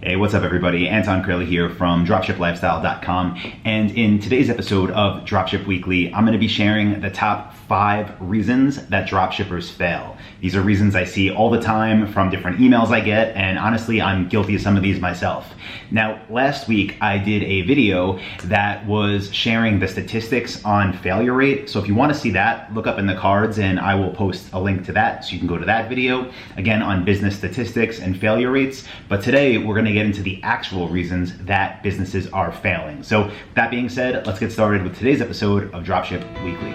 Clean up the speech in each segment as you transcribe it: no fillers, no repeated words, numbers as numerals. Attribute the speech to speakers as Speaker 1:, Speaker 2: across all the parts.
Speaker 1: Hey, what's up everybody? Anton Curley here from dropshiplifestyle.com, and in today's episode of Dropship Weekly, I'm going to be sharing the top 5 reasons that dropshippers fail. These are reasons I see all the time from different emails I get, and honestly, I'm guilty of some of these myself. Now, last week I did a video that was sharing the statistics on failure rate, so if you want to see that, look up in the cards and I will post a link to that so you can go to that video, again on business statistics and failure rates. But today we're going to get into the actual reasons that businesses are failing. So with that being said, let's get started with today's episode of Dropship Weekly.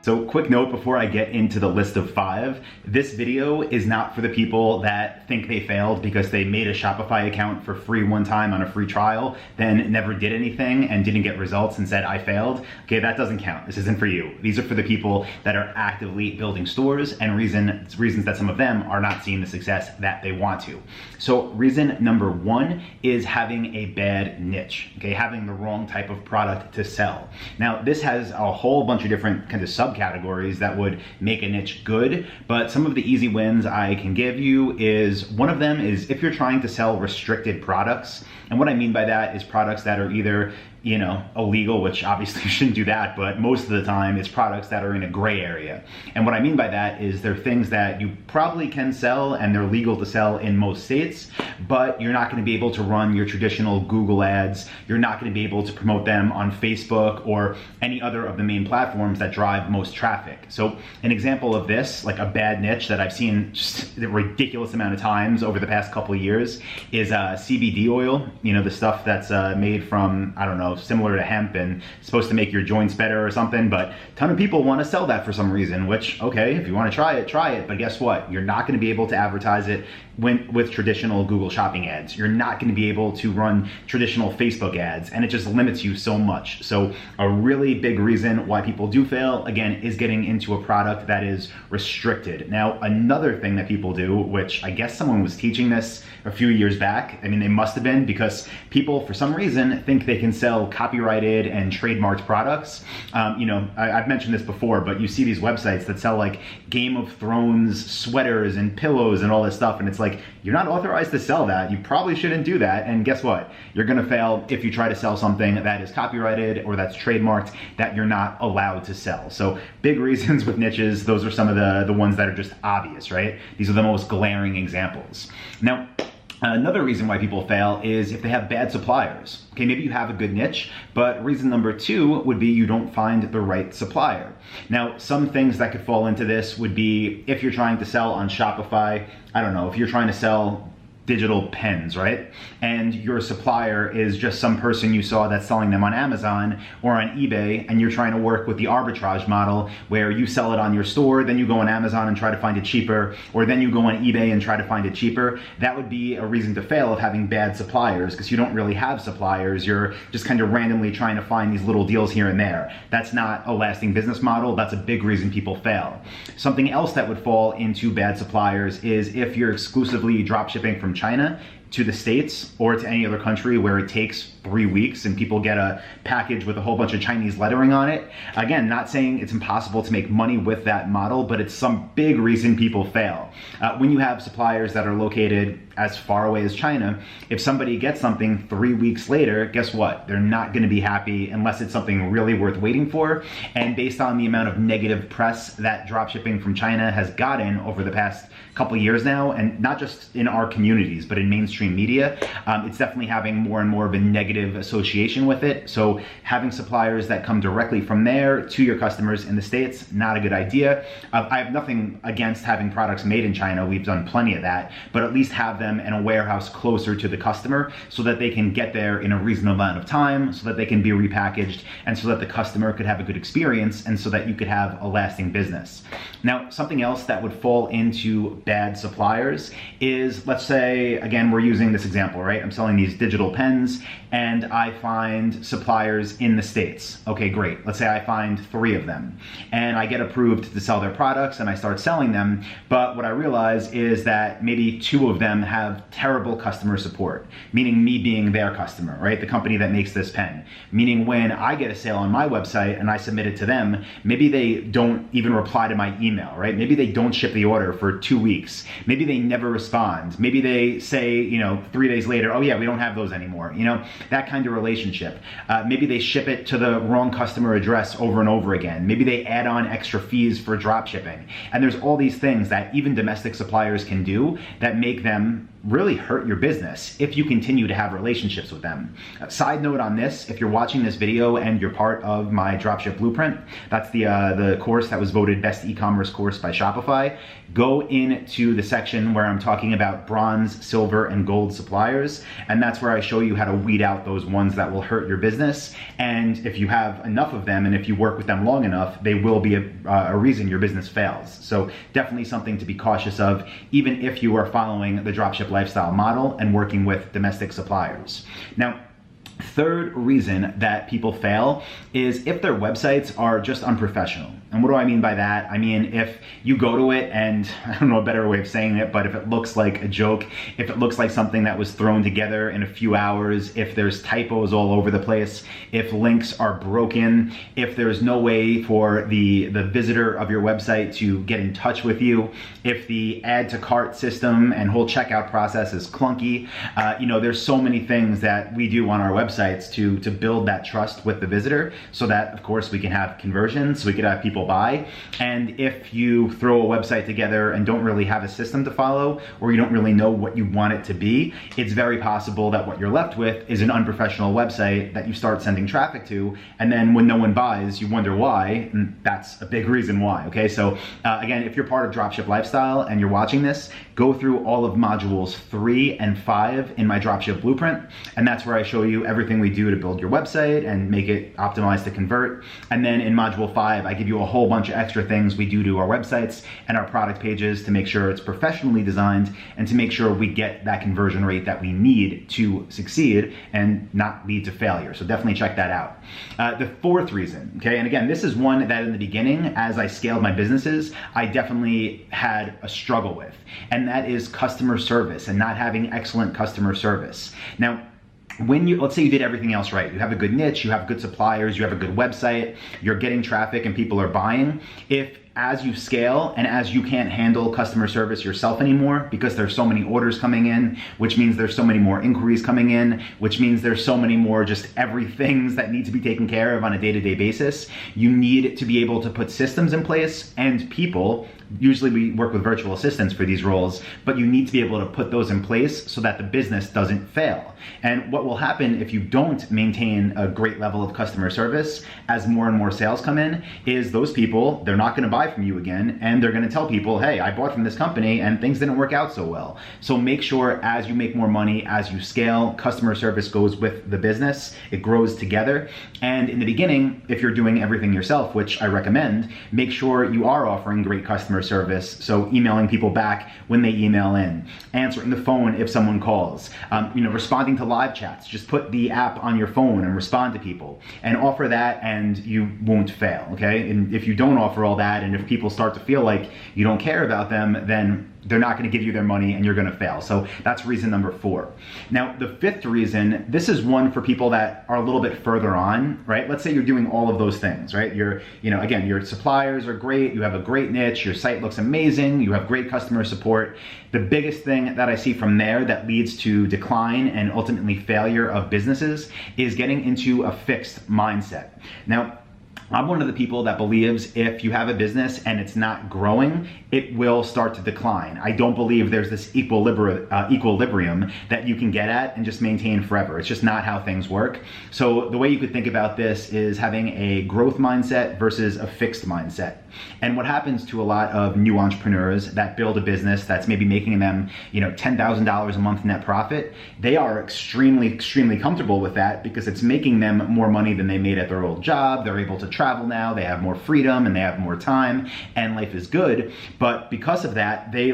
Speaker 1: So quick note before I get into the list of 5, this video is not for the people that think they failed because they made a Shopify account for free one time on a free trial, then never did anything and didn't get results and said, I failed. Okay, that doesn't count. This isn't for you. These are for the people that are actively building stores and reasons that some of them are not seeing the success that they want to. So reason number 1 is having a bad niche, okay, having the wrong type of product to sell. Now, this has a whole bunch of different kinds of subcategories that would make a niche good, but some of the easy wins I can give you is, one of them is if you're trying to sell restricted products. And what I mean by that is products that are either illegal, which obviously you shouldn't do that, but most of the time it's products that are in a gray area. And what I mean by that is they're things that you probably can sell and they're legal to sell in most states, but you're not going to be able to run your traditional Google ads. You're not going to be able to promote them on Facebook or any other of the main platforms that drive most traffic. So an example of this, like a bad niche that I've seen just a ridiculous amount of times over the past couple of years, is CBD oil, the stuff that's made from, I don't know, similar to hemp and supposed to make your joints better or something, but a ton of people want to sell that for some reason, which, okay, if you want to try it, but guess what? You're not going to be able to advertise it with traditional Google shopping ads. You're not going to be able to run traditional Facebook ads, and it just limits you so much. So a really big reason why people do fail, again, is getting into a product that is restricted. Now, another thing that people do, which I guess someone was teaching this a few years back, I mean, they must have been, because people, for some reason, think they can sell copyrighted and trademarked products. I've mentioned this before, but you see these websites that sell like Game of Thrones sweaters and pillows and all this stuff, and it's like, you're not authorized to sell that. You probably shouldn't do that. And guess what? You're gonna fail if you try to sell something that is copyrighted or that's trademarked that you're not allowed to sell. So big reasons with niches, those are some of the ones that are just obvious, right? These are the most glaring examples. Now, another reason why people fail is if they have bad suppliers. Okay, maybe you have a good niche, but reason number 2 would be you don't find the right supplier. Now, some things that could fall into this would be if you're trying to sell on Shopify, I don't know, if you're trying to sell digital pens, right? And your supplier is just some person you saw that's selling them on Amazon or on eBay, and you're trying to work with the arbitrage model where you sell it on your store, then you go on Amazon and try to find it cheaper, or then you go on eBay and try to find it cheaper. That would be a reason to fail of having bad suppliers, because you don't really have suppliers. You're just kind of randomly trying to find these little deals here and there. That's not a lasting business model. That's a big reason people fail. Something else that would fall into bad suppliers is if you're exclusively drop shipping from China to the States or to any other country where it takes 3 weeks and people get a package with a whole bunch of Chinese lettering on it. Again, not saying it's impossible to make money with that model, but it's some big reason people fail. When you have suppliers that are located as far away as China, if somebody gets something 3 weeks later, guess what? They're not going to be happy unless it's something really worth waiting for. And based on the amount of negative press that dropshipping from China has gotten over the past couple years now, and not just in our communities, but in mainstream media, it's definitely having more and more of a negative association with it. So having suppliers that come directly from there to your customers in the States, not a good idea. I have nothing against having products made in China. We've done plenty of that, but at least have them in a warehouse closer to the customer so that they can get there in a reasonable amount of time, so that they can be repackaged, and so that the customer could have a good experience, and so that you could have a lasting business. Now, something else that would fall into bad suppliers is, let's say, again, we're using this example, right? I'm selling these digital pens and I find suppliers in the States. Okay, great. Let's say I find 3 of them and I get approved to sell their products and I start selling them. But what I realize is that maybe 2 of them have terrible customer support, meaning me being their customer, right? The company that makes this pen. Meaning when I get a sale on my website and I submit it to them, maybe they don't even reply to my email email, right? Maybe they don't ship the order for 2 weeks. Maybe they never respond. Maybe they say, 3 days later, oh yeah, we don't have those anymore. That kind of relationship. Maybe they ship it to the wrong customer address over and over again. Maybe they add on extra fees for drop shipping. And there's all these things that even domestic suppliers can do that make them really hurt your business if you continue to have relationships with them. Side note on this, if you're watching this video and you're part of my Dropship Blueprint, that's the course that was voted best e-commerce course by Shopify, go into the section where I'm talking about bronze, silver, and gold suppliers, and that's where I show you how to weed out those ones that will hurt your business. And if you have enough of them and if you work with them long enough, they will be a reason your business fails. So definitely something to be cautious of, even if you are following the dropship lifestyle model and working with domestic suppliers. Now, third reason that people fail is if their websites are just unprofessional. And what do I mean by that? I mean, if you go to it and, I don't know a better way of saying it, but if it looks like a joke, if it looks like something that was thrown together in a few hours, if there's typos all over the place, if links are broken, if there's no way for the visitor of your website to get in touch with you, if the add to cart system and whole checkout process is clunky, there's so many things that we do on our websites to build that trust with the visitor so that, of course, we can have conversions, so we can have people buy. And if you throw a website together and don't really have a system to follow, or you don't really know what you want it to be, it's very possible that what you're left with is an unprofessional website that you start sending traffic to, and then when no one buys, you wonder why, and that's a big reason why, okay? So again, if you're part of Dropship Lifestyle and you're watching this, go through all of modules 3 and 5 in my Dropship Blueprint, and that's where I show you everything we do to build your website and make it optimized to convert. And then in module 5, I give you a whole bunch of extra things we do to our websites and our product pages to make sure it's professionally designed and to make sure we get that conversion rate that we need to succeed and not lead to failure. So definitely check that out. The fourth reason, okay, and again, this is one that in the beginning, as I scaled my businesses, I definitely had a struggle with, and that is customer service and not having excellent customer service. Now, let's say you did everything else right. You have a good niche, you have good suppliers, you have a good website, you're getting traffic and people are buying. If as you scale and as you can't handle customer service yourself anymore because there's so many orders coming in, which means there's so many more inquiries coming in, which means there's so many more just everythings that need to be taken care of on a day-to-day basis, you need to be able to put systems in place and people. Usually we work with virtual assistants for these roles, but you need to be able to put those in place so that the business doesn't fail. And what will happen if you don't maintain a great level of customer service as more and more sales come in is those people, they're not gonna buy from you again, and they're gonna tell people, hey, I bought from this company and things didn't work out so well. So make sure as you make more money, as you scale, customer service goes with the business, it grows together. And in the beginning, if you're doing everything yourself, which I recommend, make sure you are offering great customer service. So emailing people back when they email in, answering the phone if someone calls, responding to live chats. Just put the app on your phone and respond to people and offer that, and you won't fail, okay? And if you don't offer all that, and if people start to feel like you don't care about them, then they're not going to give you their money and you're going to fail. So that's reason number 4. Now, the fifth reason, this is one for people that are a little bit further on, right? Let's say you're doing all of those things, right? Again, your suppliers are great. You have a great niche. Your site looks amazing. You have great customer support. The biggest thing that I see from there that leads to decline and ultimately failure of businesses is getting into a fixed mindset. Now, I'm one of the people that believes if you have a business and it's not growing, it will start to decline. I don't believe there's this equilibrium that you can get at and just maintain forever. It's just not how things work. So the way you could think about this is having a growth mindset versus a fixed mindset. And what happens to a lot of new entrepreneurs that build a business that's maybe making them, $10,000 a month net profit, they are extremely, extremely comfortable with that because it's making them more money than they made at their old job. They're able to travel now, they have more freedom and they have more time and life is good. But because of that, they're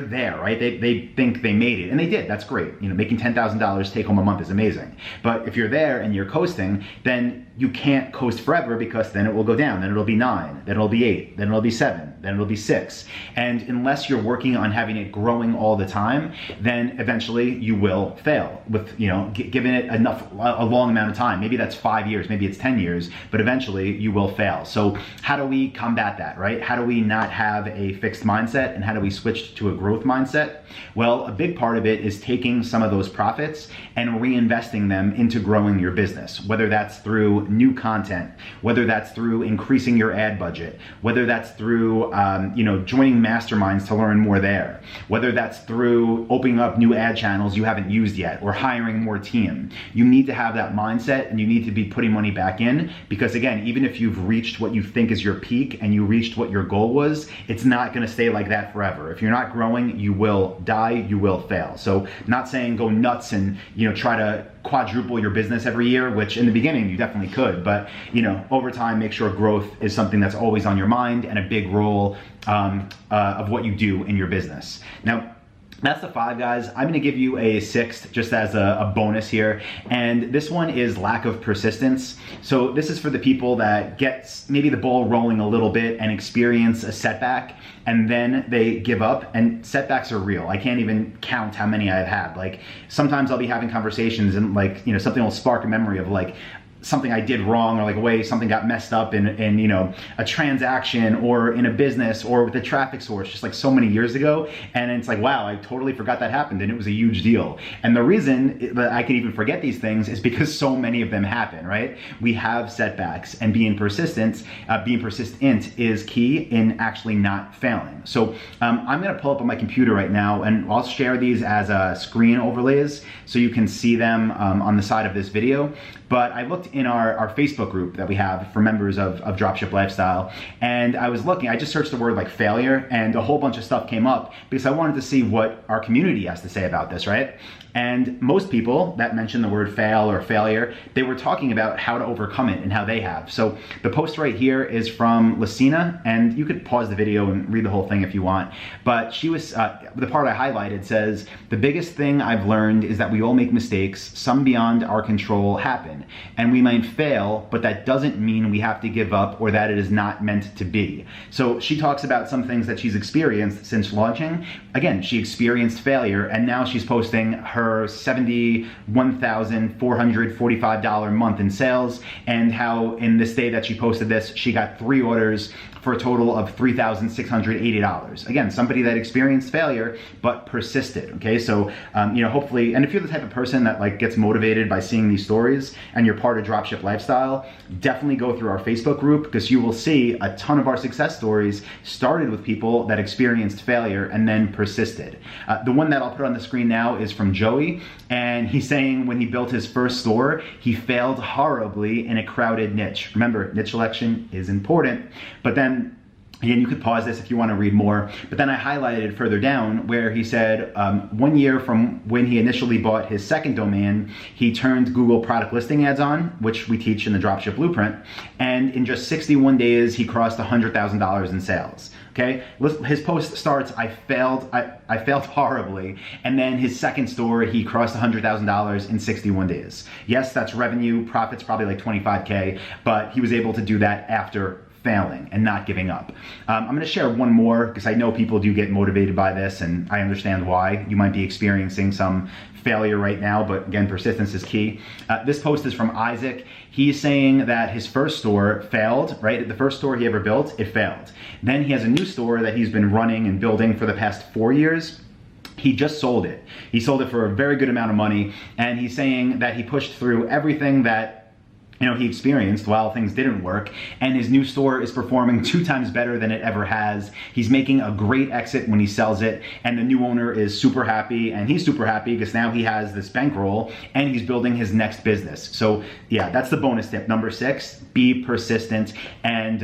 Speaker 1: there, right? They think they made it, and they did, that's great. Making $10,000 take home a month is amazing. But if you're there and you're coasting, then you can't coast forever because then it will go down, then it'll be 9, then it'll be 8, then it'll be 7, then it'll be 6. And unless you're working on having it growing all the time, then eventually you will fail with, giving it a long amount of time. Maybe that's 5 years, maybe it's 10 years, but eventually eventually you will fail. So how do we combat that, right? How do we not have a fixed mindset, and how do we switch to a growth mindset? Well, a big part of it is taking some of those profits and reinvesting them into growing your business, whether that's through new content, whether that's through increasing your ad budget, whether that's through joining masterminds to learn more there, whether that's through opening up new ad channels you haven't used yet, or hiring more team. You need to have that mindset, and you need to be putting money back in, because again, even if you've reached what you think is your peak and you reached what your goal was, it's not going to stay like that forever. If you're not growing, you will die, you will fail. So not saying go nuts and try to quadruple your business every year, which in the beginning you definitely could, but over time, make sure growth is something that's always on your mind and a big role of what you do in your business. Now, that's the 5, guys. I'm gonna give you a 6th just as a bonus here. And this one is lack of persistence. So this is for the people that get maybe the ball rolling a little bit and experience a setback, and then they give up. And setbacks are real. I can't even count how many I've had. Like, sometimes I'll be having conversations and something will spark a memory of something I did wrong, or a way something got messed up in a transaction or in a business or with a traffic source just so many years ago, and it's wow, I totally forgot that happened, and it was a huge deal. And the reason that I can even forget these things is because so many of them happen, right? We have setbacks, and being persistent is key in actually not failing. So I'm gonna pull up on my computer right now, and I'll share these as screen overlays so you can see them on the side of this video. But I looked in our Facebook group that we have for members of Dropship Lifestyle, and I was looking, I just searched the word failure, and a whole bunch of stuff came up because I wanted to see what our community has to say about this, right? And most people that mention the word fail or failure, they were talking about how to overcome it and how they have. So the post right here is from Lucina, and you could pause the video and read the whole thing if you want. But she was, the part I highlighted says, the biggest thing I've learned is that we all make mistakes, some beyond our control happen. And we might fail, but that doesn't mean we have to give up or that it is not meant to be. So she talks about some things that she's experienced since launching. Again, she experienced failure, and now she's posting her $71,445 month in sales, and how in this day that she posted this, she got 3 orders for a total of $3,680. Again, somebody that experienced failure but persisted. Okay, so hopefully, and if you're the type of person that gets motivated by seeing these stories and you're part of Dropship Lifestyle, definitely go through our Facebook group, because you will see a ton of our success stories started with people that experienced failure and then persisted. The one that I'll put on the screen now is from Joey, and he's saying when he built his first store, he failed horribly in a crowded niche. Remember, niche selection is important, but then again, you could pause this if you want to read more, but then I highlighted it further down where he said 1 year from when he initially bought his second domain, he turned Google product listing ads on, which we teach in the Dropship Blueprint, and in just 61 days, he crossed $100,000 in sales. Okay, his post starts, I failed horribly, and then his second store, he crossed $100,000 in 61 days. Yes, that's revenue, profits probably 25K, but he was able to do that after failing and not giving up. I'm going to share one more because I know people do get motivated by this, and I understand why. You might be experiencing some failure right now, but again, persistence is key. This post is from Isaac. He's saying that his first store failed, right? The first store he ever built, it failed. Then he has a new store that he's been running and building for the past 4 years. He just sold it. He sold it for a very good amount of money, and he's saying that he pushed through everything that he experienced while things didn't work, and his new store is performing 2 times better than it ever has. He's making a great exit when he sells it, and the new owner is super happy, and he's super happy because now he has this bankroll and he's building his next business. So yeah, that's the bonus tip. Number 6, be persistent, and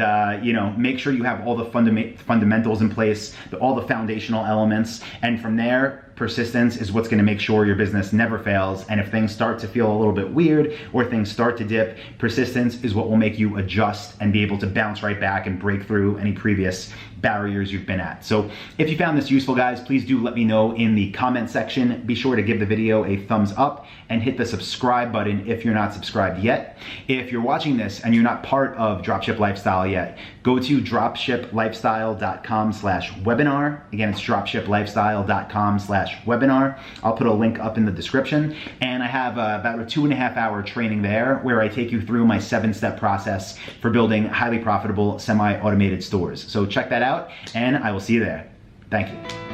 Speaker 1: make sure you have all the fundamentals in place, all the foundational elements, and from there, persistence is what's going to make sure your business never fails. And if things start to feel a little bit weird or things start to dip, persistence is what will make you adjust and be able to bounce right back and break through any previous barriers you've been at. So if you found this useful, guys, please do let me know in the comment section. Be sure to give the video a thumbs up and hit the subscribe button if you're not subscribed yet. If you're watching this and you're not part of Dropship Lifestyle yet, go to dropshiplifestyle.com/webinar. Again, it's dropshiplifestyle.com/webinar. I'll put a link up in the description. And I have about a 2.5-hour training there where I take you through my 7-step process for building highly profitable semi-automated stores. So check that out and I will see you there. Thank you.